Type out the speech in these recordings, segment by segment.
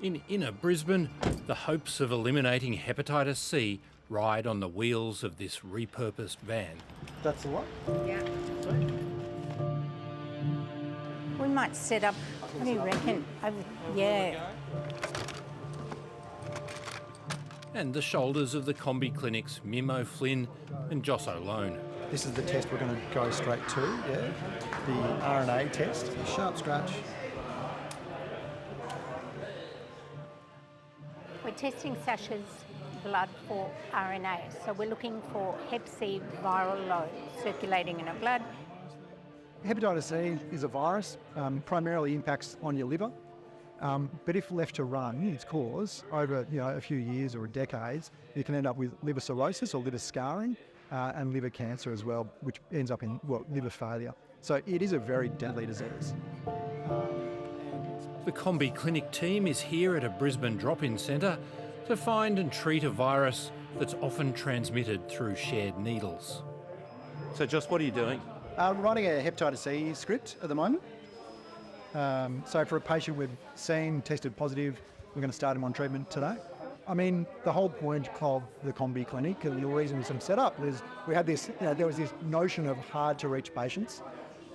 In inner Brisbane, the hopes of eliminating hepatitis C ride on the wheels of this repurposed van. That's the one? Yeah. We might set up, what do you reckon? Yeah. And the shoulders of the Combi Clinic's Mimo Flynn and Joss O'Lone. This is the test we're going to go straight to, yeah? The RNA test, a sharp scratch. We're testing Sasha's blood for RNA, so we're looking for Hep C viral load circulating in her blood. Hepatitis C is a virus, primarily impacts on your liver, but if left to run its course over a few years or decades, you can end up with liver cirrhosis or liver scarring and liver cancer as well, which ends up in liver failure. So it is a very deadly disease. The Combi Clinic team is here at a Brisbane drop-in centre to find and treat a virus that's often transmitted through shared needles. So Joss, what are you doing? I'm running a hepatitis C script at the moment. So for a patient we've seen tested positive, we're going to start him on treatment today. I mean, the whole point of the Combi Clinic and the reason it's set up is we had this, there was this notion of hard to reach patients.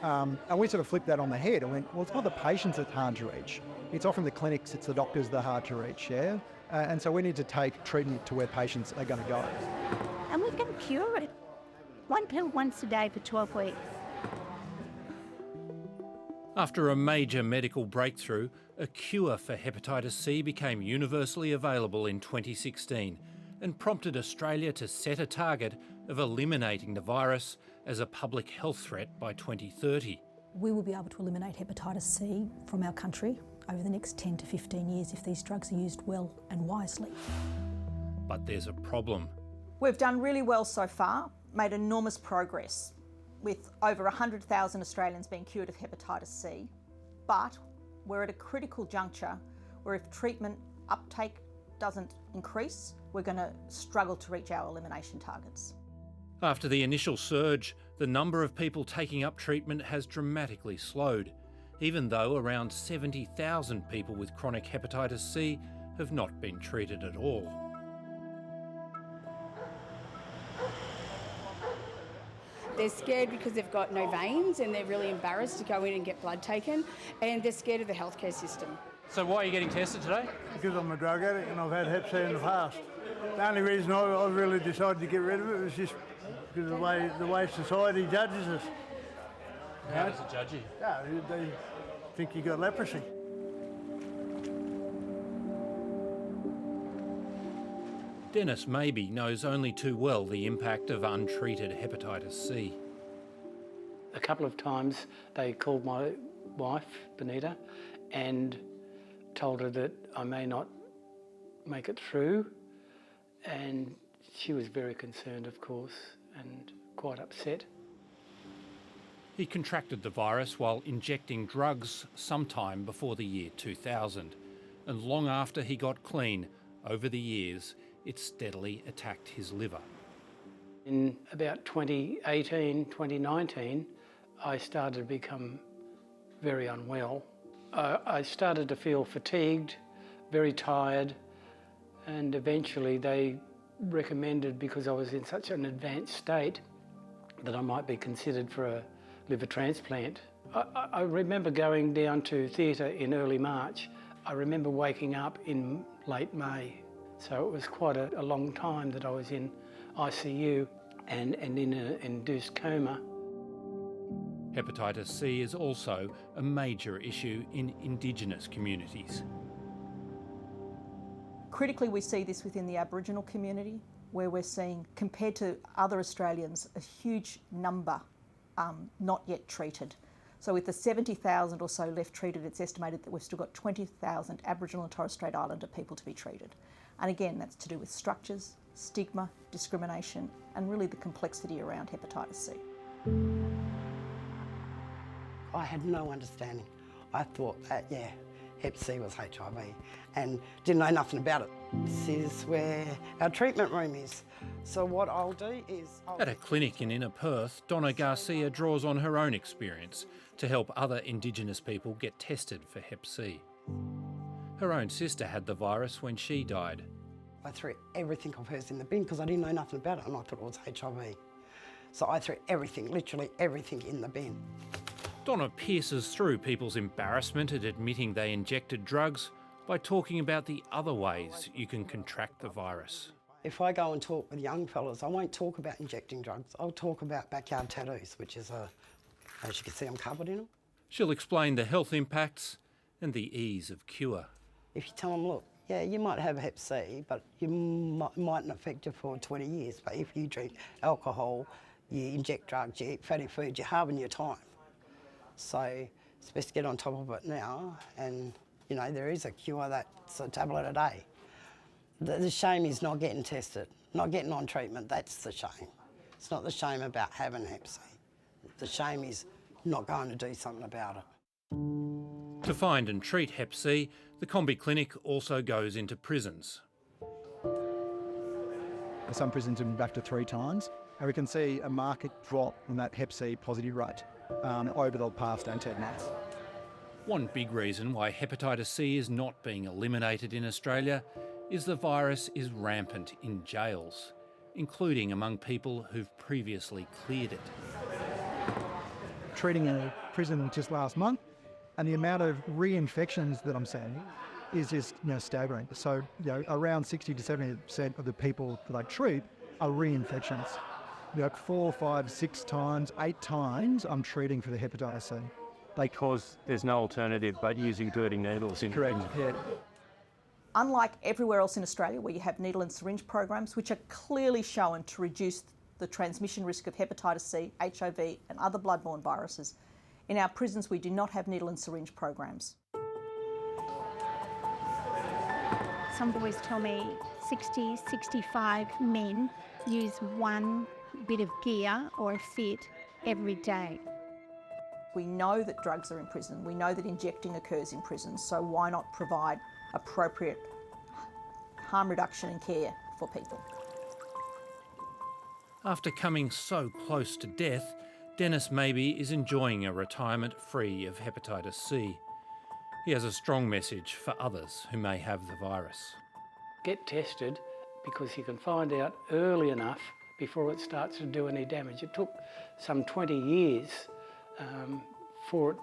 And we sort of flipped that on the head and went, well, it's not the patients that's hard to reach. It's often the clinics, it's the doctors that are hard to reach, yeah? And so we need to take treatment to where patients are going to go. And we can cure it. One pill once a day for 12 weeks. After a major medical breakthrough, a cure for hepatitis C became universally available in 2016 and prompted Australia to set a target of eliminating the virus as a public health threat by 2030. We will be able to eliminate hepatitis C from our country over the next 10 to 15 years if these drugs are used well and wisely. But there's a problem. We've done really well so far, made enormous progress, with over 100,000 Australians being cured of hepatitis C. But we're at a critical juncture where if treatment uptake doesn't increase, we're going to struggle to reach our elimination targets. After the initial surge, the number of people taking up treatment has dramatically slowed, even though around 70,000 people with chronic hepatitis C have not been treated at all. They're scared because they've got no veins and they're really embarrassed to go in and get blood taken, and they're scared of the healthcare system. So why are you getting tested today? Because I'm a drug addict and I've had Hep C in the past. The only reason I really decided to get rid of it was just because of the way society judges us. How does it judge you? Yeah, they think you got leprosy. Dennis Maybe knows only too well the impact of untreated hepatitis C. A couple of times they called my wife, Benita, and told her that I may not make it through, and she was very concerned, of course, and quite upset. He contracted the virus while injecting drugs sometime before the year 2000, and long after he got clean, over the years, it steadily attacked his liver. In about 2018, 2019, I started to become very unwell. I started to feel fatigued, very tired, and eventually they recommended, because I was in such an advanced state, that I might be considered for a liver transplant. I remember going down to theatre in early March. I remember waking up in late May. So it was quite a long time that I was in ICU and in an induced coma. Hepatitis C is also a major issue in indigenous communities. Critically, we see this within the Aboriginal community, where we're seeing, compared to other Australians, a huge number not yet treated. So with the 70,000 or so left treated, it's estimated that we've still got 20,000 Aboriginal and Torres Strait Islander people to be treated. And again, that's to do with structures, stigma, discrimination, and really the complexity around hepatitis C. I had no understanding. I thought that, Hep C was HIV and didn't know nothing about it. This is where our treatment room is. So what I'll do is... At a clinic in inner Perth, Donna Garcia draws on her own experience to help other Indigenous people get tested for Hep C. Her own sister had the virus when she died. I threw everything of hers in the bin because I didn't know nothing about it and I thought it was HIV. So I threw everything, literally everything in the bin. Donna pierces through people's embarrassment at admitting they injected drugs by talking about the other ways you can contract the virus. If I go and talk with young fellas, I won't talk about injecting drugs. I'll talk about backyard tattoos, which is, as you can see, I'm covered in them. She'll explain the health impacts and the ease of cure. If you tell them, look, yeah, you might have Hep C, but you mightn't affect you for 20 years. But if you drink alcohol, you inject drugs, you eat fatty food, you're halving your time. So it's best to get on top of it now. And, you know, there is a cure that's a tablet a day. The shame is not getting tested, not getting on treatment. That's the shame. It's not the shame about having Hep C. The shame is not going to do something about it. To find and treat Hep C, the Combi Clinic also goes into prisons. Some prisons have been back to 3 times, and we can see a marked drop in that Hep C positive rate over the past 18 months. One big reason why hepatitis C is not being eliminated in Australia is the virus is rampant in jails, including among people who've previously cleared it. Treating a prison just last month, and the amount of reinfections that I'm seeing is just staggering. So around 60 to 70% of the people that I treat are reinfections. 4, 5, 6 times, 8 times I'm treating for the hepatitis C. Because there's no alternative but using dirty needles. Correct, yeah. Unlike everywhere else in Australia where you have needle and syringe programs, which are clearly shown to reduce the transmission risk of hepatitis C, HIV and other bloodborne viruses, in our prisons we do not have needle and syringe programs. Some boys tell me 60, 65 men use one bit of gear or a fit every day. We know that drugs are in prison, we know that injecting occurs in prison, so why not provide appropriate harm reduction and care for people? After coming so close to death, Dennis Maybe is enjoying a retirement free of hepatitis C. He has a strong message for others who may have the virus. Get tested because you can find out early enough before it starts to do any damage. It took some 20 years for it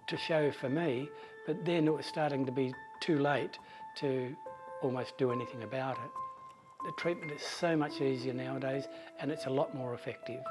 to show for me, but then it was starting to be too late to almost do anything about it. The treatment is so much easier nowadays and it's a lot more effective.